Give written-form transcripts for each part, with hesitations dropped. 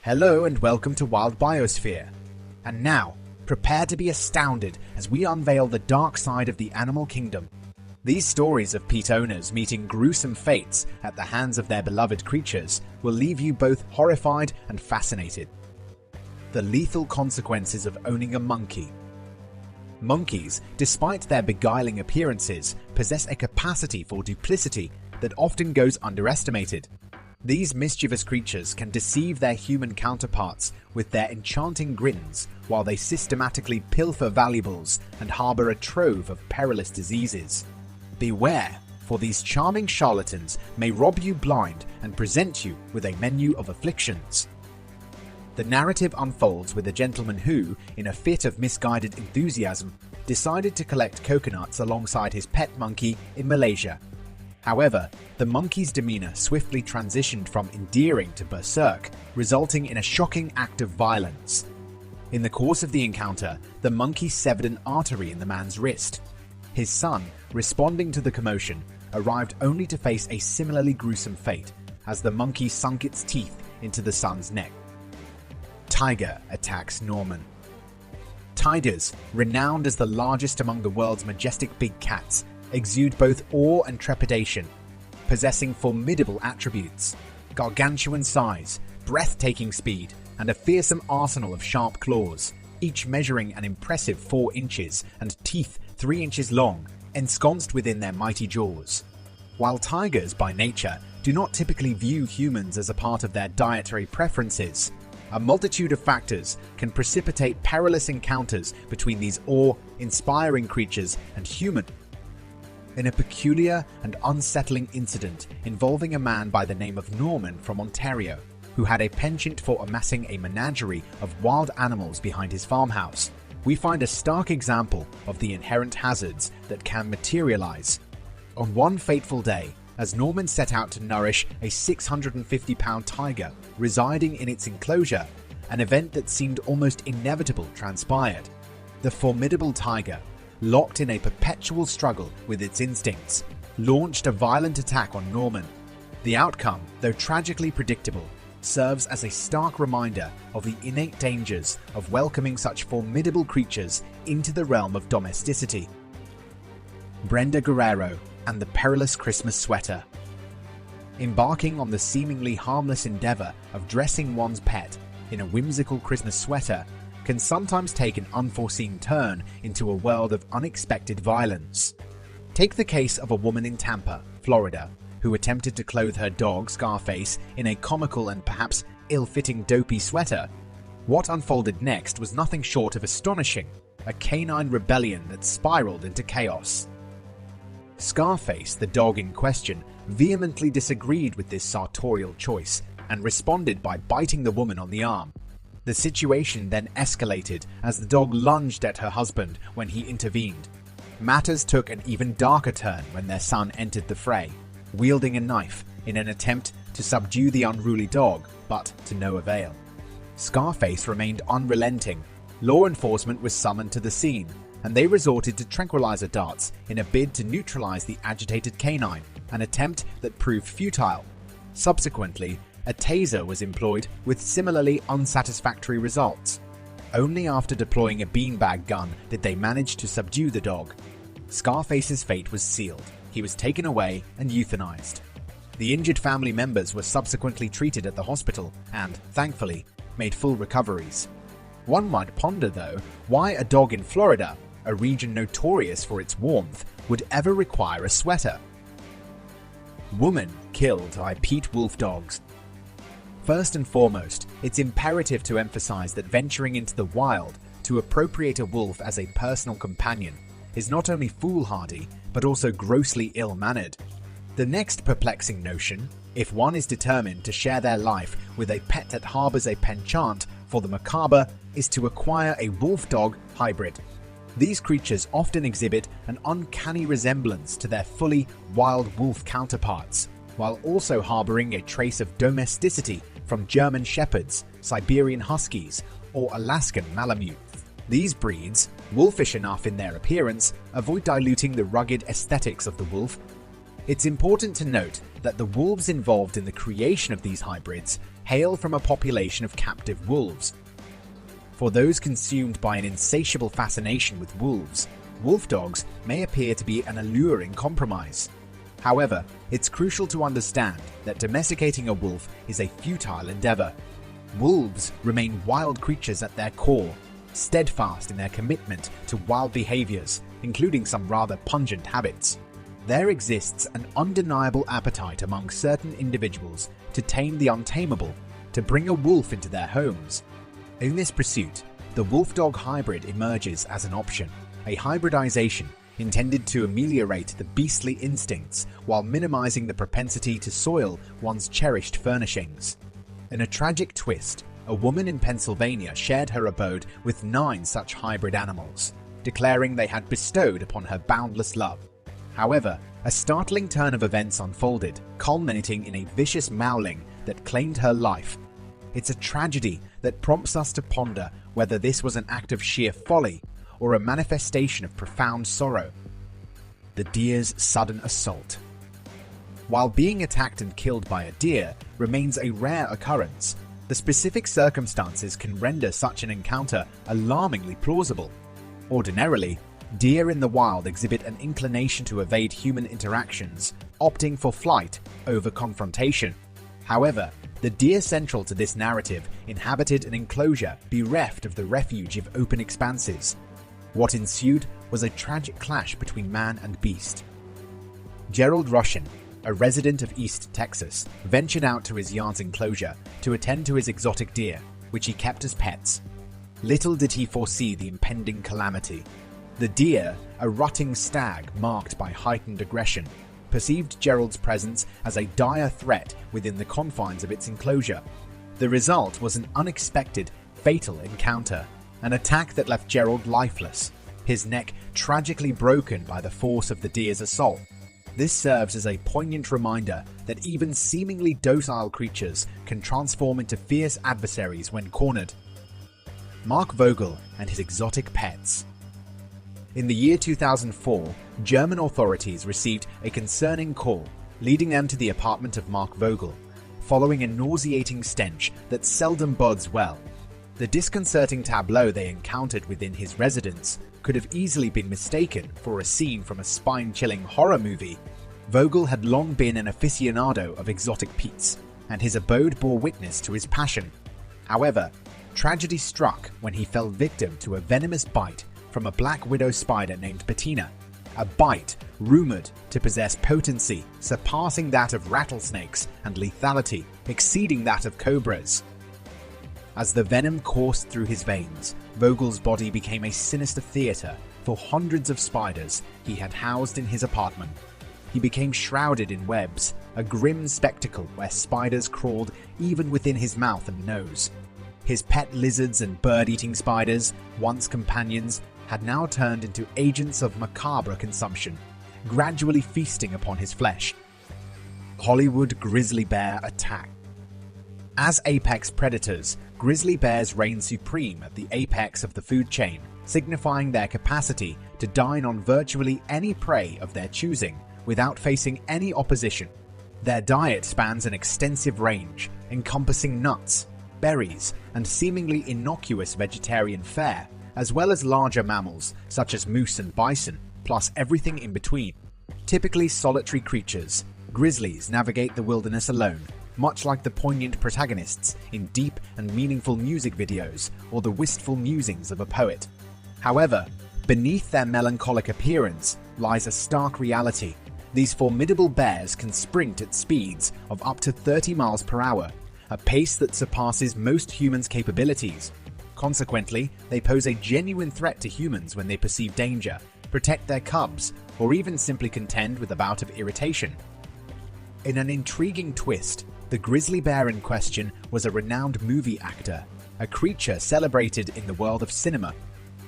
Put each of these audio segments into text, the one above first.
Hello and welcome to Wild Biosphere. And now, prepare to be astounded as we unveil the dark side of the animal kingdom. These stories of pet owners meeting gruesome fates at the hands of their beloved creatures will leave you both horrified and fascinated. The lethal consequences of owning a monkey. Monkeys, despite their beguiling appearances, possess a capacity for duplicity that often goes underestimated. These mischievous creatures can deceive their human counterparts with their enchanting grins while they systematically pilfer valuables and harbor a trove of perilous diseases. Beware, for these charming charlatans may rob you blind and present you with a menu of afflictions. The narrative unfolds with a gentleman who, in a fit of misguided enthusiasm, decided to collect coconuts alongside his pet monkey in Malaysia. However, the monkey's demeanor swiftly transitioned from endearing to berserk, resulting in a shocking act of violence. In the course of the encounter, the monkey severed an artery in the man's wrist. His son, responding to the commotion, arrived only to face a similarly gruesome fate as the monkey sunk its teeth into the son's neck. Tiger attacks Norman. Tigers, renowned as the largest among the world's majestic big cats, exude both awe and trepidation, possessing formidable attributes: gargantuan size, breathtaking speed, and a fearsome arsenal of sharp claws, each measuring an impressive 4 inches and teeth 3 inches long, ensconced within their mighty jaws. While tigers by nature do not typically view humans as a part of their dietary preferences, a multitude of factors can precipitate perilous encounters between these awe-inspiring creatures and humans. In a peculiar and unsettling incident involving a man by the name of Norman from Ontario, who had a penchant for amassing a menagerie of wild animals behind his farmhouse, we find a stark example of the inherent hazards that can materialize. On one fateful day, as Norman set out to nourish a 650-pound tiger residing in its enclosure, an event that seemed almost inevitable transpired. The formidable tiger, locked in a perpetual struggle with its instincts, launched a violent attack on Norman. The outcome, though tragically predictable, serves as a stark reminder of the innate dangers of welcoming such formidable creatures into the realm of domesticity. Brenda Guerrero and the perilous Christmas sweater. Embarking on the seemingly harmless endeavor of dressing one's pet in a whimsical Christmas sweater can sometimes take an unforeseen turn into a world of unexpected violence. Take the case of a woman in Tampa, Florida, who attempted to clothe her dog Scarface in a comical and perhaps ill-fitting dopey sweater. What unfolded next was nothing short of astonishing, a canine rebellion that spiraled into chaos. Scarface, the dog in question, vehemently disagreed with this sartorial choice and responded by biting the woman on the arm. The situation then escalated as the dog lunged at her husband when he intervened. Matters took an even darker turn when their son entered the fray, wielding a knife in an attempt to subdue the unruly dog, but to no avail. Scarface remained unrelenting. Law enforcement was summoned to the scene, and they resorted to tranquilizer darts in a bid to neutralize the agitated canine, an attempt that proved futile. Subsequently, a taser was employed with similarly unsatisfactory results. Only after deploying a beanbag gun did they manage to subdue the dog. Scarface's fate was sealed. He was taken away and euthanized. The injured family members were subsequently treated at the hospital and, thankfully, made full recoveries. One might ponder, though, why a dog in Florida, a region notorious for its warmth, would ever require a sweater. Woman killed by pet wolf dogs. First and foremost, it's imperative to emphasize that venturing into the wild to appropriate a wolf as a personal companion is not only foolhardy, but also grossly ill-mannered. The next perplexing notion, if one is determined to share their life with a pet that harbors a penchant for the macabre, is to acquire a wolf-dog hybrid. These creatures often exhibit an uncanny resemblance to their fully wild wolf counterparts, while also harboring a trace of domesticity from German Shepherds, Siberian Huskies, or Alaskan Malamutes. These breeds, wolfish enough in their appearance, avoid diluting the rugged aesthetics of the wolf. It's important to note that the wolves involved in the creation of these hybrids hail from a population of captive wolves. For those consumed by an insatiable fascination with wolves, wolf dogs may appear to be an alluring compromise. However, it's crucial to understand that domesticating a wolf is a futile endeavor. Wolves remain wild creatures at their core, steadfast in their commitment to wild behaviors, including some rather pungent habits. There exists an undeniable appetite among certain individuals to tame the untamable, to bring a wolf into their homes. In this pursuit, the wolf-dog hybrid emerges as an option, a hybridization intended to ameliorate the beastly instincts while minimizing the propensity to soil one's cherished furnishings. In a tragic twist, a woman in Pennsylvania shared her abode with 9 such hybrid animals, declaring they had bestowed upon her boundless love. However, a startling turn of events unfolded, culminating in a vicious mauling that claimed her life. It's a tragedy that prompts us to ponder whether this was an act of sheer folly or a manifestation of profound sorrow. The deer's sudden assault. While being attacked and killed by a deer remains a rare occurrence, the specific circumstances can render such an encounter alarmingly plausible. Ordinarily, deer in the wild exhibit an inclination to evade human interactions, opting for flight over confrontation. However, the deer central to this narrative inhabited an enclosure bereft of the refuge of open expanses. What ensued was a tragic clash between man and beast. Gerald Rushin, a resident of East Texas, ventured out to his yard's enclosure to attend to his exotic deer, which he kept as pets. Little did he foresee the impending calamity. The deer, a rutting stag marked by heightened aggression, perceived Gerald's presence as a dire threat within the confines of its enclosure. The result was an unexpected, fatal encounter, an attack that left Gerald lifeless, his neck tragically broken by the force of the deer's assault. This serves as a poignant reminder that even seemingly docile creatures can transform into fierce adversaries when cornered. Mark Vogel and his exotic pets. In the year 2004, German authorities received a concerning call, leading them to the apartment of Mark Vogel, following a nauseating stench that seldom bodes well. The disconcerting tableau they encountered within his residence could have easily been mistaken for a scene from a spine-chilling horror movie. Vogel had long been an aficionado of exotic peats, and his abode bore witness to his passion. However, tragedy struck when he fell victim to a venomous bite from a black widow spider named Bettina, a bite rumored to possess potency surpassing that of rattlesnakes and lethality exceeding that of cobras. As the venom coursed through his veins, Vogel's body became a sinister theater for hundreds of spiders he had housed in his apartment. He became shrouded in webs, a grim spectacle where spiders crawled even within his mouth and nose. His pet lizards and bird-eating spiders, once companions, had now turned into agents of macabre consumption, gradually feasting upon his flesh. Hollywood grizzly bear attack. As apex predators, grizzly bears reign supreme at the apex of the food chain, signifying their capacity to dine on virtually any prey of their choosing without facing any opposition. Their diet spans an extensive range, encompassing nuts, berries, and seemingly innocuous vegetarian fare, as well as larger mammals such as moose and bison, plus everything in between. Typically solitary creatures, grizzlies navigate the wilderness alone, much like the poignant protagonists in deep and meaningful music videos or the wistful musings of a poet. However, beneath their melancholic appearance lies a stark reality. These formidable bears can sprint at speeds of up to 30 miles per hour, a pace that surpasses most humans' capabilities. Consequently, they pose a genuine threat to humans when they perceive danger, protect their cubs, or even simply contend with a bout of irritation. In an intriguing twist, the grizzly bear in question was a renowned movie actor, a creature celebrated in the world of cinema.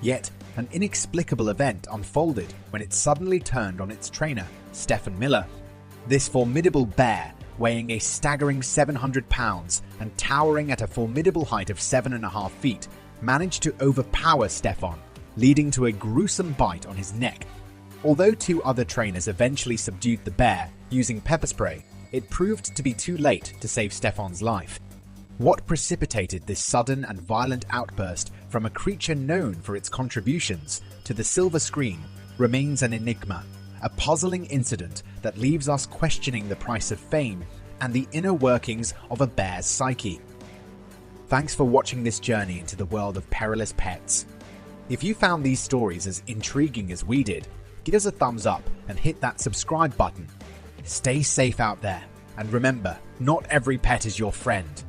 Yet, an inexplicable event unfolded when it suddenly turned on its trainer, Stephen Miller. This formidable bear, weighing a staggering 700 pounds and towering at a formidable height of 7.5 feet, managed to overpower Stefan, leading to a gruesome bite on his neck. Although 2 other trainers eventually subdued the bear using pepper spray, it proved to be too late to save Stefan's life. What precipitated this sudden and violent outburst from a creature known for its contributions to the silver screen remains an enigma, a puzzling incident that leaves us questioning the price of fame and the inner workings of a bear's psyche. Thanks for watching this journey into the world of perilous pets. If you found these stories as intriguing as we did, give us a thumbs up and hit that subscribe button. Stay safe out there, and remember, not every pet is your friend.